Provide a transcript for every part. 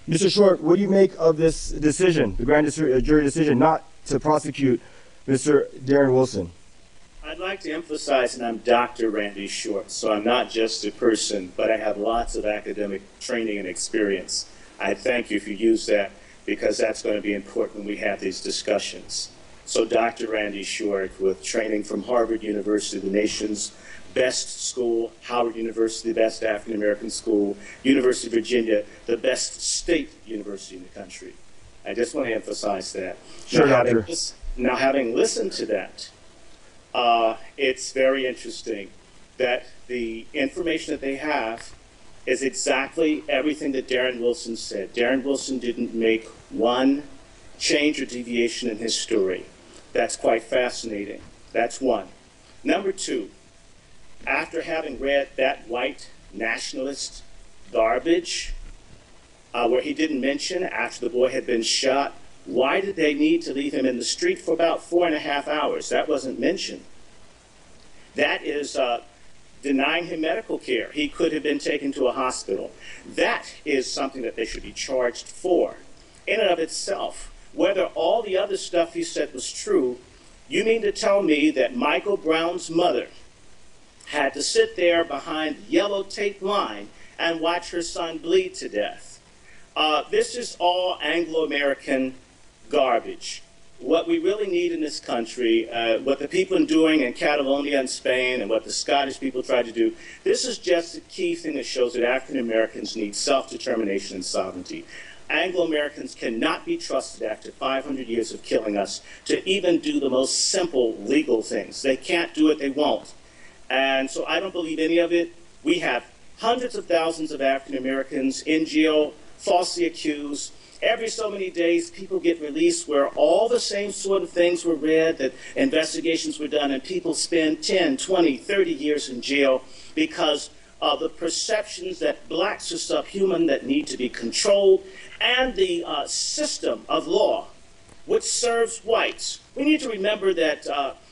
Mr. Short, what do you make of this decision, the grand jury decision, not to prosecute Mr. Darren Wilson? I'd like to emphasize that I'm Dr. Randy Short, so I'm not just a person, but I have lots of academic training and experience. I thank you if you use that, because that's going to be important when we have these discussions. So Dr. Randy Short, with training from Harvard University, the nation's best school, Howard University, the best African-American school, University of Virginia, the best state university in the country. I just want to emphasize that. Sure, Doctor. Now, having listened to that, it's very interesting that the information that they have is exactly everything that Darren Wilson said. Darren Wilson didn't make one change or deviation in his story. That's quite fascinating. That's one. Number two, after having read that white nationalist garbage, where he didn't mention after the boy had been shot, why did they need to leave him in the street for about 4.5 hours? That wasn't mentioned. That is denying him medical care. He could have been taken to a hospital. That is something that they should be charged for. In and of itself, whether all the other stuff he said was true, you mean to tell me that Michael Brown's mother had to sit there behind the yellow tape line and watch her son bleed to death? This is all Anglo-American garbage. What we really need in this country, what the people are doing in Catalonia and Spain and what the Scottish people try to do, this is just a key thing that shows that African Americans need self-determination and sovereignty. Anglo-Americans cannot be trusted after 500 years of killing us to even do the most simple legal things. They can't do it, they won't. And so I don't believe any of it. We have hundreds of thousands of African Americans in jail, falsely accused. Every so many days, people get released where all the same sort of things were read, that investigations were done, and people spend 10, 20, 30 years in jail because of the perceptions that blacks are subhuman, that need to be controlled, and the system of law which serves whites. We need to remember that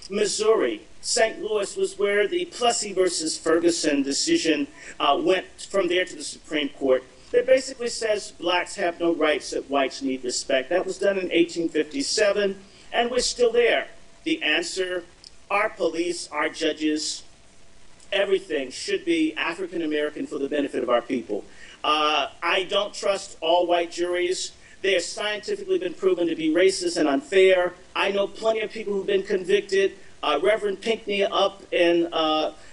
Missouri, St. Louis, was where the Plessy versus Ferguson decision went from there to the Supreme Court. That basically says blacks have no rights, that whites need respect. That was done in 1857, and we're still there. The answer, our police, our judges, everything should be African American for the benefit of our people. I don't trust all white juries. They have scientifically been proven to be racist and unfair. I know plenty of people who've been convicted. Reverend Pinckney up in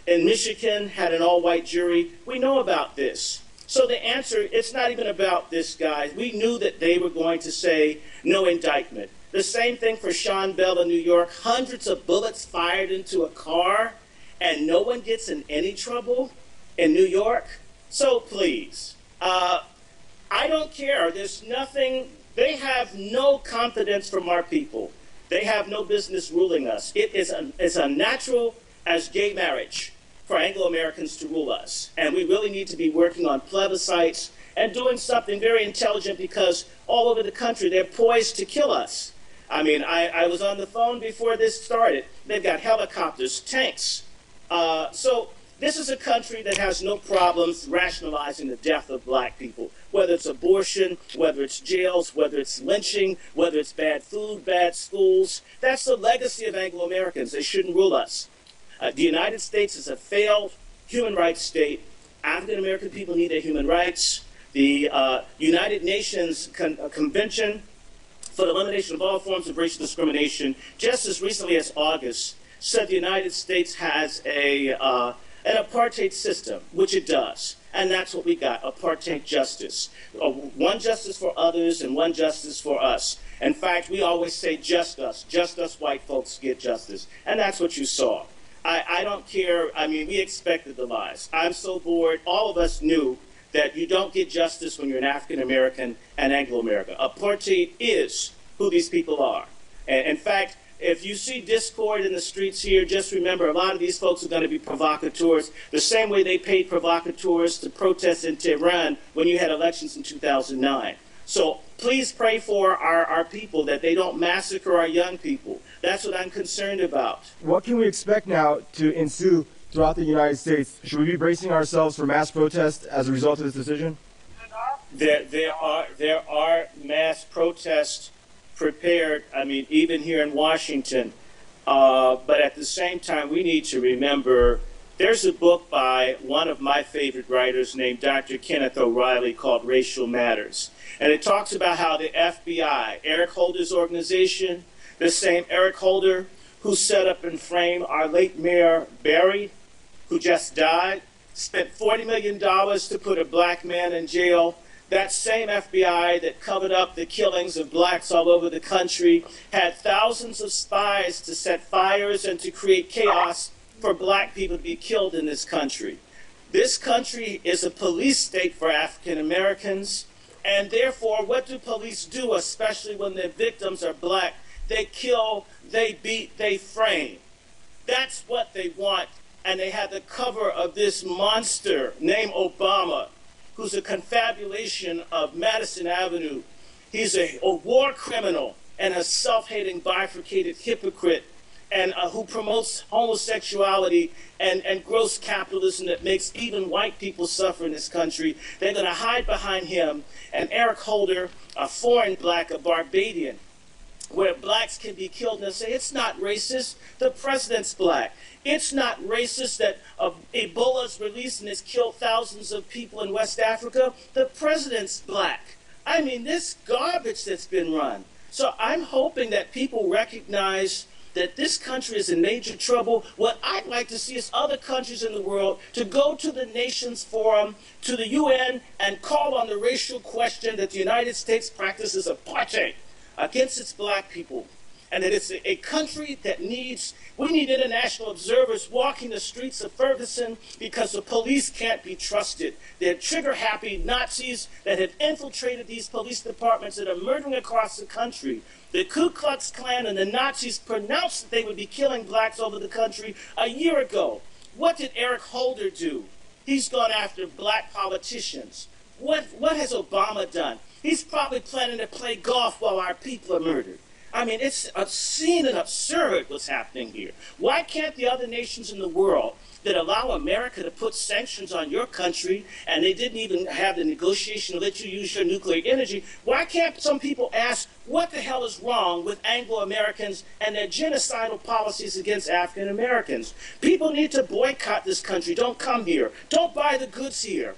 Michigan had an all-white jury. We know about this. So the answer, it's not even about this guy. We knew that they were going to say no indictment. The same thing for Sean Bell in New York. Hundreds of bullets fired into a car, and no one gets in any trouble in New York. So please, I don't care. There's nothing. They have no confidence from our people. They have no business ruling us. It is as unnatural as gay marriage for Anglo-Americans to rule us. And we really need to be working on plebiscites and doing something very intelligent, because all over the country they're poised to kill us. I mean, I was on the phone before this started. They've got helicopters, tanks. So this is a country that has no problems rationalizing the death of black people, whether it's abortion, whether it's jails, whether it's lynching, whether it's bad food, bad schools. That's the legacy of Anglo-Americans. They shouldn't rule us. The United States is a failed human rights state. African-American people need their human rights. The United Nations Convention for the Elimination of All Forms of Racial Discrimination, just as recently as August, said the United States has an apartheid system, which it does. And that's what we got, apartheid justice. One justice for others and one justice for us. In fact, we always say just us white folks get justice. And that's what you saw. I don't care. I mean, we expected the lies. I'm so bored. All of us knew that you don't get justice when you're an African-American and Anglo-American. Apartheid is who these people are. And in fact, if you see discord in the streets here, just remember a lot of these folks are going to be provocateurs, the same way they paid provocateurs to protest in Tehran when you had elections in 2009. So please pray for our people, that they don't massacre our young people. That's what I'm concerned about. What can we expect now to ensue throughout the United States? Should we be bracing ourselves for mass protest as a result of this decision? There are mass protests prepared. I mean, even here in Washington. But at the same time, we need to remember there's a book by one of my favorite writers named Dr. Kenneth O'Reilly called Racial Matters. And it talks about how the FBI, Eric Holder's organization, the same Eric Holder who set up and framed our late Mayor Barry, who just died, spent $40 million to put a black man in jail. That same FBI that covered up the killings of blacks all over the country had thousands of spies to set fires and to create chaos for black people to be killed in this country. This country is a police state for African Americans, and therefore what do police do, especially when their victims are black? They kill, they beat, they frame. That's what they want, and they have the cover of this monster named Obama, who's a confabulation of Madison Avenue. He's a war criminal and a self-hating, bifurcated hypocrite, and who promotes homosexuality and gross capitalism that makes even white people suffer in this country. They're going to hide behind him. And Eric Holder, a foreign black, a Barbadian, where blacks can be killed, and say, it's not racist, the president's black. It's not racist that Ebola's released and has killed thousands of people in West Africa, the president's black. I mean, this garbage that's been run. So I'm hoping that people recognize that this country is in major trouble. What I'd like to see is other countries in the world to go to the Nations Forum, to the UN, and call on the racial question that the United States practices apartheid against its black people. And that it's a country that we need international observers walking the streets of Ferguson because the police can't be trusted. They're trigger-happy Nazis that have infiltrated these police departments that are murdering across the country. The Ku Klux Klan and the Nazis pronounced that they would be killing blacks over the country a year ago. What did Eric Holder do? He's gone after black politicians. What has Obama done? He's probably planning to play golf while our people are murdered. I mean, it's obscene and absurd what's happening here. Why can't the other nations in the world that allow America to put sanctions on your country, and they didn't even have the negotiation to let you use your nuclear energy, why can't some people ask what the hell is wrong with Anglo-Americans and their genocidal policies against African Americans? People need to boycott this country. Don't come here. Don't buy the goods here.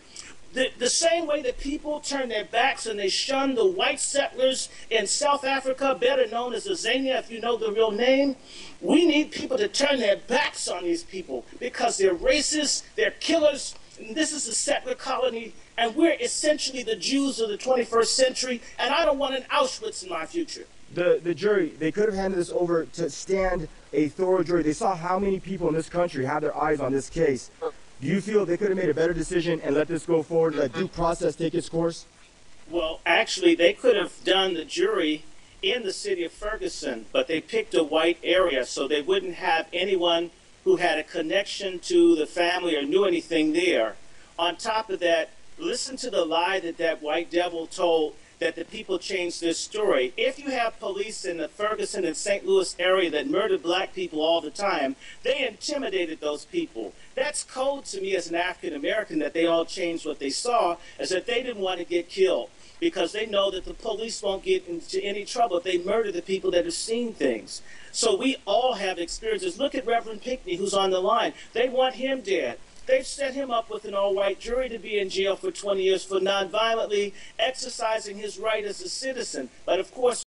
The same way that people turn their backs and they shun the white settlers in South Africa, better known as Azania, if you know the real name, we need people to turn their backs on these people because they're racist, they're killers, and this is a settler colony, and we're essentially the Jews of the 21st century, and I don't want an Auschwitz in my future. The jury, they could have handed this over to stand a thorough jury. They saw how many people in this country have their eyes on this case. Do you feel they could have made a better decision and let this go forward, let due process take its course? Well, actually, they could have done the jury in the city of Ferguson, but they picked a white area so they wouldn't have anyone who had a connection to the family or knew anything there. On top of that, listen to the lie that white devil told, that the people changed their story. If you have police in the Ferguson and St. Louis area that murder black people all the time, they intimidated those people. That's code to me as an African American that they all changed what they saw, is that they didn't want to get killed because they know that the police won't get into any trouble if they murder the people that have seen things. So we all have experiences. Look at Reverend Pinckney, who's on the line. They want him dead. They've set him up with an all-white jury to be in jail for 20 years for nonviolently exercising his right as a citizen. But of course,